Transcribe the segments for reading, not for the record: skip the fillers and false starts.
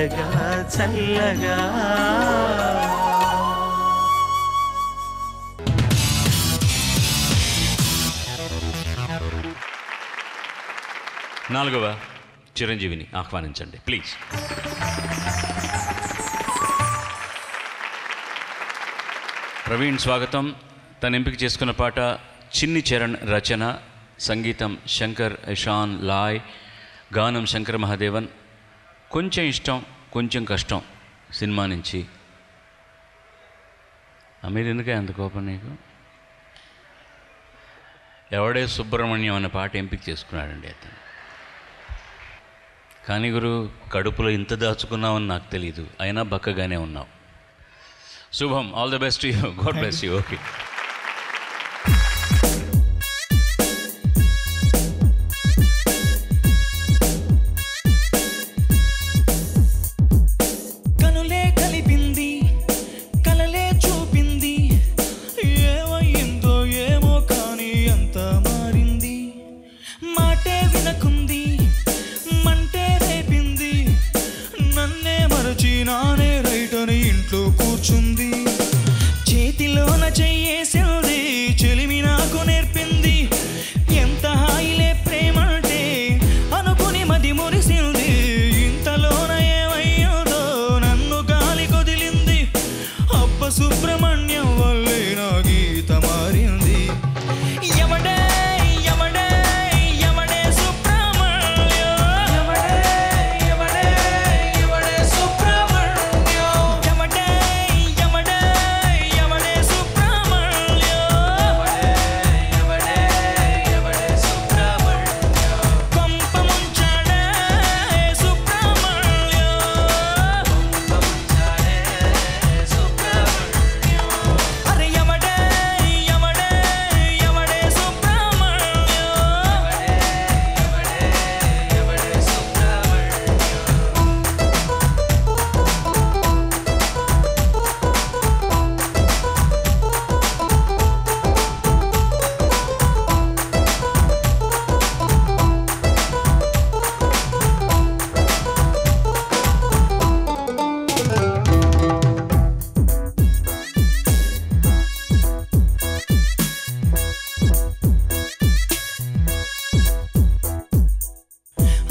చల్లగా చల్లగా. నాలుగవ చిరంజీవిని ఆహ్వానించండి ప్లీజ్. ప్రవీణ్ స్వాగతం. తను ఎంపిక చేసుకున్న పాట చిన్ని చరణ్ రచన, సంగీతం శంకర్ ఇషాన్ లాయ్, గానం శంకర్ మహాదేవన్. కొంచెం ఇష్టం కొంచెం కష్టం సినిమా నుంచి. మీరు ఎందుకే అంత కోపం నీకు? ఎవడే సుబ్రహ్మణ్యం అనే పాట ఎంపిక చేసుకున్నాడండి అతను. కానీ గురు, కడుపులో ఇంత దాచుకున్నావని నాకు తెలీదు, అయినా బక్కగానే ఉన్నావు. శుభం, all the best you, God bless you. Okay. చేతిలోన చెయ్యేసింది చెలిమి నాకు నేర్పింది, ఎంత హాయిలే ప్రేమంటే అనుకుని మది మురిసింది. ఇంతలోన ఏమయ్యోదో నన్ను గాలి కొదిలింది, అబ్బ సుబ్రహ్మణ్యం వల్లే నా గీత మారింది. ఎవడే ఎవడే ఎవడే సుబ్రహ్మణ్యం, ఎవడే ఎవడే ఎవడే సుబ్రహ్మణ్యం, ఎవడే ఎవడే ఎవడే సుబ్రహ్మణ్యం, ఎవడే ఎవడే సుబ్రహ్మణ్యం, కొంప ముంచాడే సుబ్రహ్మణ్యం, కొంప ముంచాడే సుబ్రహ్మణ్యం. అరే ఎవడే ఎవడే ఎవడే సుబ్రహ్మణ్యం, ఎవడే ఎవడే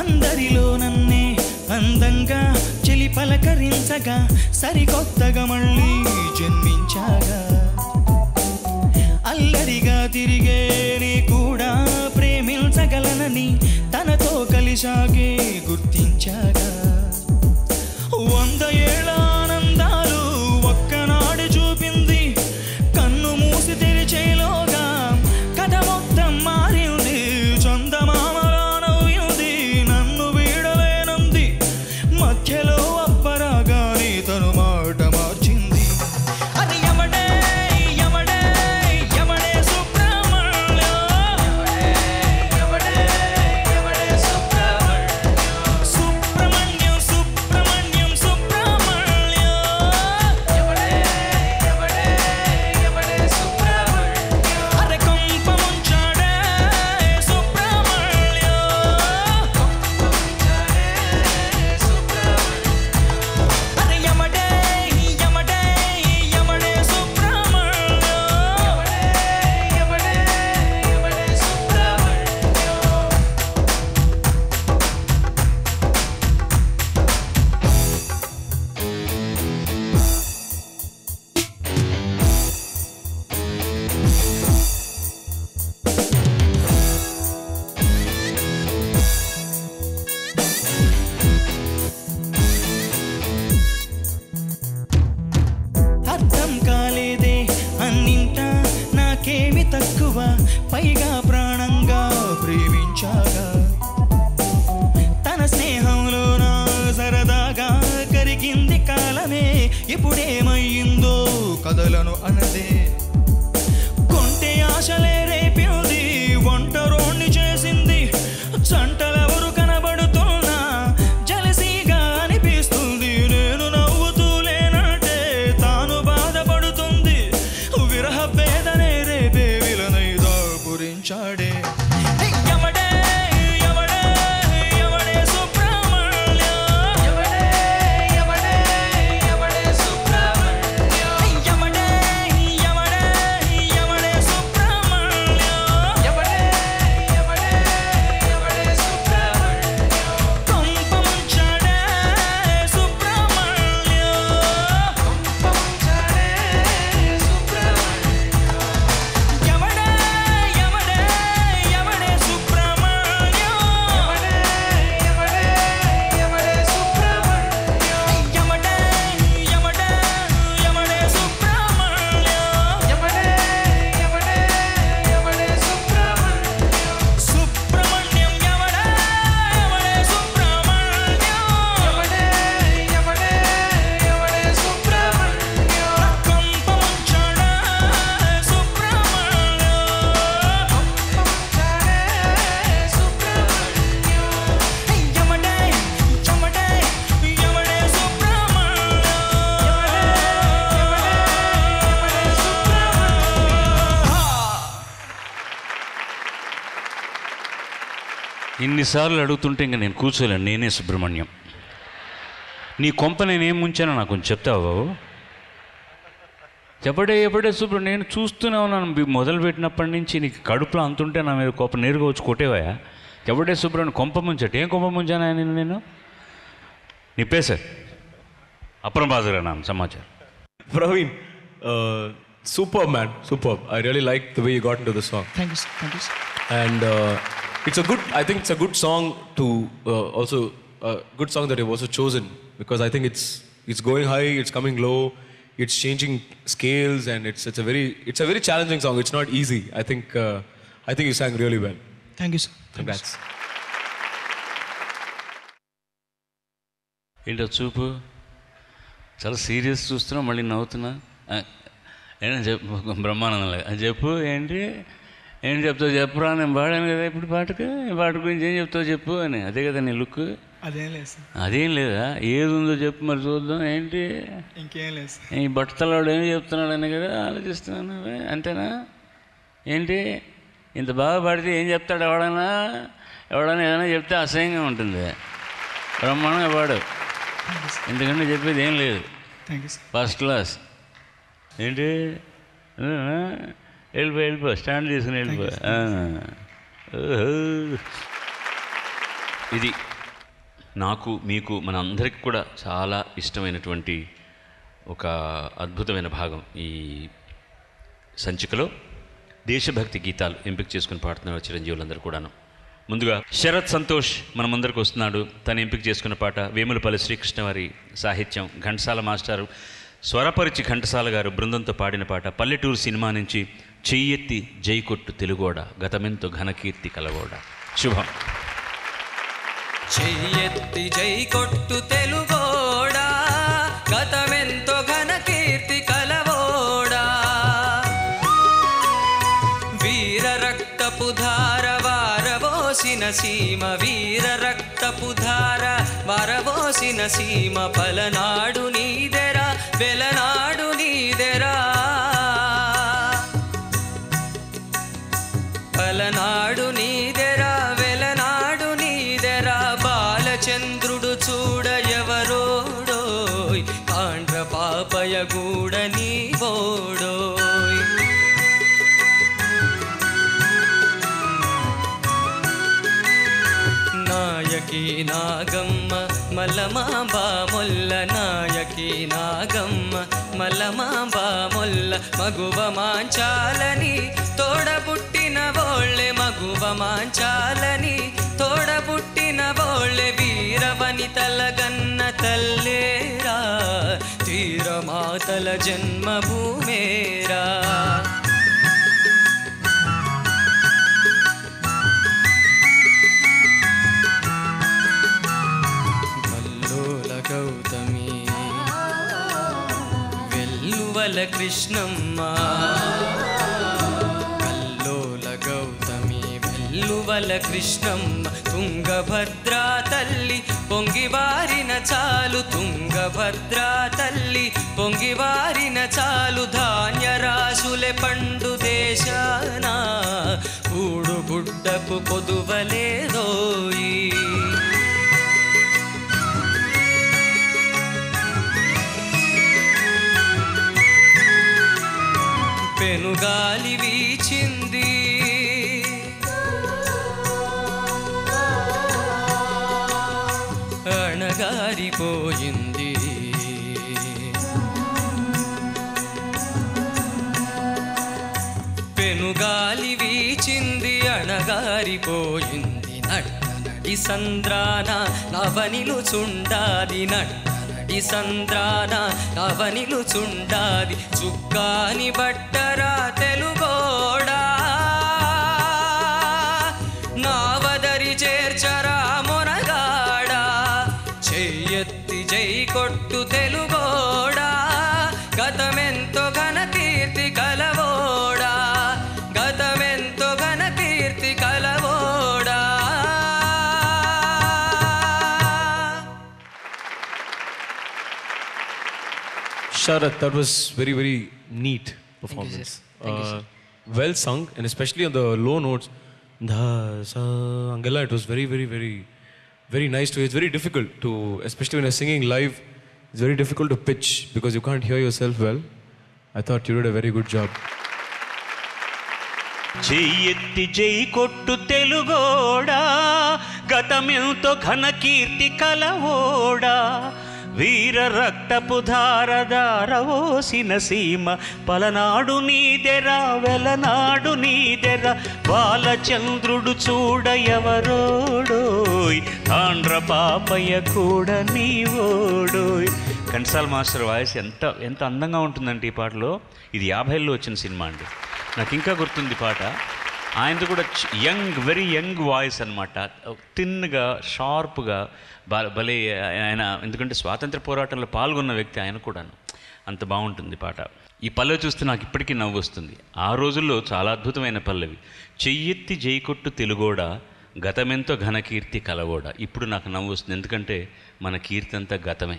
అందరిలో నన్నే అందంగా చెలి పలకరించగా, సరికొత్తగా మళ్ళీ జన్మించాగా, అల్లరిగా తిరిగే నీ కూడా ప్రేమించగలనని తనతో కలిసాగే గుర్తించాగా. 100 ఏళ్ళ ఆనందాలు ఒక్కనాడు చూపింది, కన్ను మూసి తెరిచేలోగా కథ మొత్తం మారింది. చందమామలా నవ్వింది, నన్ను వీడలేనంది, మధ్యలో అప్పరాగాని తను మాట మార్చింది. అది ఎవడే ఎవడే ఎవడే సుబ్రహ్మణ్యం, ఎవడే ఎవడే సుబ్రహ్మణ్యం, సుబ్రహ్మణ్యం సుబ్రహ్మణ్యం సుబ్రహ్మణ్యం, ఎవడే ఎవడే ఎవడే సుబ్రహ్మణ్యం. అరే కొంప ముంచాడే సుబ్రహ్మణ్యం, కొంప ముంచాడే సుబ్రహ్మణ్యం. అరే ఎవడే ఎవడే ఎవడే సుబ్రహ్మణ్యం, ఎవడే ఎవడే సుబ్రహ్మణ్యం. అర్థం కాలేదే అన్నింటా నాకేమి తక్కువ, పైగా ప్రాణంగా ప్రేమించాగా, తన స్నేహంలో నా సరదాగా కరిగింది కాలమే, ఇప్పుడేమయ్యిందో కదలను అనదే. కొంటే ఆశలే రేపింది, ఒంటరోణ్ణి చేసింది, జంటలెవరు కనబడుతున్నా జలసీగా అనిపిస్తుంది. నేను నవ్వుతూ లేనంటే తాను బాధపడుతుంది, విరహ వేదనే రేపే విలనై దాపురించాడే. ఎవడే ఎవడే ఎవడే సుబ్రహ్మణ్యం, ఎవడే ఇన్నిసార్లు అడుగుతుంటే ఇంకా నేను కూర్చోలేను. నేనే సుబ్రహ్మణ్యం. నీ కొంప నేనేం ముంచానో నాకు కొంచెం చెప్తావా బాబు? ఎప్పుడే సుబ్రహ్మణ్యం, నేను చూస్తూనే ఉన్నాను మొదలుపెట్టినప్పటి నుంచి. నీకు కడుపులో అంతుంటే నా మీద కోపం నేరుగా వచ్చి కొట్టేవాయా? ఎవడే సుబ్రహ్మణ్యం కొంప ముంచట? ఏం కొంప ముంచాను ఆయన నేను? నిప్పే సార్ అప్రం బాజరా నాన్న సమాచారం. Praveen, superb man, superb. I really like the way you got into the song. Thank you, sir. Thank you, sir. And I think it's a good song to also a good song that you've also chosen, because I think it's going high, it's coming low, it's changing scales, and it's a very challenging song. It's not easy. I think you sang really well. Thank you, sir. Congrats. ఏంటో చూపు చాలా serious చూస్తున్నా, మళ్ళీ నవ్వుతున్నా. ఏంటని చెప్పు బ్రహ్మానందంలాగా అని చెప్పు. ఏంటి చెప్తావు చెప్పురా, నేను పాడాను కదా ఇప్పుడు పాట గురించి ఏం చెప్తావు చెప్పు అని. అదే కదా నీ లుక్? అదేం లేదు సార్. అదేం లేదా? ఏది ఉందో చెప్పు మరి చూద్దాం. ఏంటి ఇంకేం లేదు సార్. ఈ బట్టతలాడు ఏం చెప్తున్నాడు అని కదా ఆలోచిస్తున్నాను. అంతేనా? ఏంటి ఇంత బాగా పాడితే ఏం చెప్తాడు? ఎవడైనా ఏదైనా చెప్తే అసహ్యంగా ఉంటుంది. బ్రహ్మాండంగా పాడు. ఎందుకంటే చెప్పేది ఏం లేదు. First class. ఏంటి వెళ్ళిపో స్టాండ్ తీసుకుని వెళ్ళిపో. ఇది నాకు మీకు మన అందరికి కూడా చాలా ఇష్టమైనటువంటి ఒక అద్భుతమైన భాగం. ఈ సంచికలో దేశభక్తి గీతాలు ఎంపిక చేసుకుని పాడుతున్నారు చిరంజీవులందరూ కూడాను. ముందుగా శరత్ సంతోష్ మన ముందరికి వస్తున్నాడు. తను ఎంపిక చేసుకున్న పాట వేములపల్లి శ్రీకృష్ణ వారి సాహిత్యం, ఘంటసాల మాస్టారు స్వరపరిచి ఘంటసాల గారు బృందంతో పాడిన పాట పల్లెటూరు సినిమా నుంచి చెయ్యెత్తి జైకొట్టు తెలుగోడ గతమెంతో ఘనకీర్తి కలవోడ. శుభం. చెయ్యెత్తి జైకొట్టు తెలుగోడా గతమెంతో ఘనకీర్తి కలవోడా వీర రక్తపు ధార వారవోసిన సీమ వీర రక్తపు ధార వారవోసిన సీమ పలనాడు నీదెరా వెలనాడు నీదెరా పలనాడు నీదెరా వెలనాడు నీదెరా బాలచంద్రుడు చూడ ఎవరోడోయ్ కాండ్ర పాపయ గూడ నీవోడోయ్ నాయకి నాగమ్మ మల్లమాంబ మొల్ల నాయకి నాగమ్మ మల్లమాంబ మొల్ల మగువ మాంచాలని తోడబుట్టిన బోళ్ళె మగువ మాంచాలని తోడబుట్టిన బోళ్ళె వీరవనితల గన్న తల్లేరా తీరమాతల జన్మభూమేరా గౌతమి వెల్లువల కృష్ణమ్మ కల్లోల గౌతమి వెల్లువల కృష్ణమ్మ తుంగభద్రా తల్లి పొంగివారిన చాలు తుంగభద్రా తల్లి పొంగివారిన చాలు ధాన్యరాశులే పండు దేశాన కూడు గుడ్డకు కొదువలేదోయి పెనుగాలి వీచింది అణగారిపోయింది పెనుగాలి వీచింది అణగారిపోయింది నడి సంద్రాన నవనిలు చుండాది నడి సంద్రాన నవనిలు చుండాది చుక్కాని బట్టరా తెలుగోడా నావదరి చేర్చరా మొనగాడా చెయ్యెత్తి జై కొట్టు తెలుగోడా గతమెంతో ఘనకీర్తి కలవోడా గతమెంతో ఘనకీర్తి కలవోడా Sharath, that was very, very neat performance. Thank you, sir. Well sung, and especially on the low notes, Da sa Angela, it was very, very, very, very nice to. It's very difficult to, especially when you're singing live. It's very difficult to pitch because you can't hear yourself well. I thought you did a very good job. చెయ్యెత్తి జై కొట్టు తెలుగోడా, గతమెంతో ఘన కీర్తి కలవోడా, వీర రక్తపు ధారదారవోసిన సీమ, పలనాడు నీదెరా వెలనాడు నీదెరా, బాలచంద్రుడు చూడ ఎవరోడోయ్, తాండ్ర పాపయ్య కూడా నీవోడోయ్. Ghantasala master voice ఎంత అందంగా ఉంటుందంటే ఈ పాటలో. ఇది 50లో వచ్చిన సినిమా అండి. నాకు ఇంకా గుర్తుంది పాట. ఆయనది కూడా వెరీ యంగ్ వాయిస్ అనమాట. థిన్గా షార్ప్గా భలే ఆయన, ఎందుకంటే స్వాతంత్ర పోరాటంలో పాల్గొన్న వ్యక్తి ఆయన కూడాను. అంత బాగుంటుంది పాట. ఈ పల్లవి చూస్తే నాకు ఇప్పటికీ నవ్వు వస్తుంది. ఆ రోజుల్లో చాలా అద్భుతమైన పల్లవి. చెయ్యెత్తి జైకొట్టు తెలుగోడా, గతమెంతో ఘనకీర్తి కలవోడా. ఇప్పుడు నాకు నవ్వు వస్తుంది, ఎందుకంటే మన కీర్తి అంతా గతమే.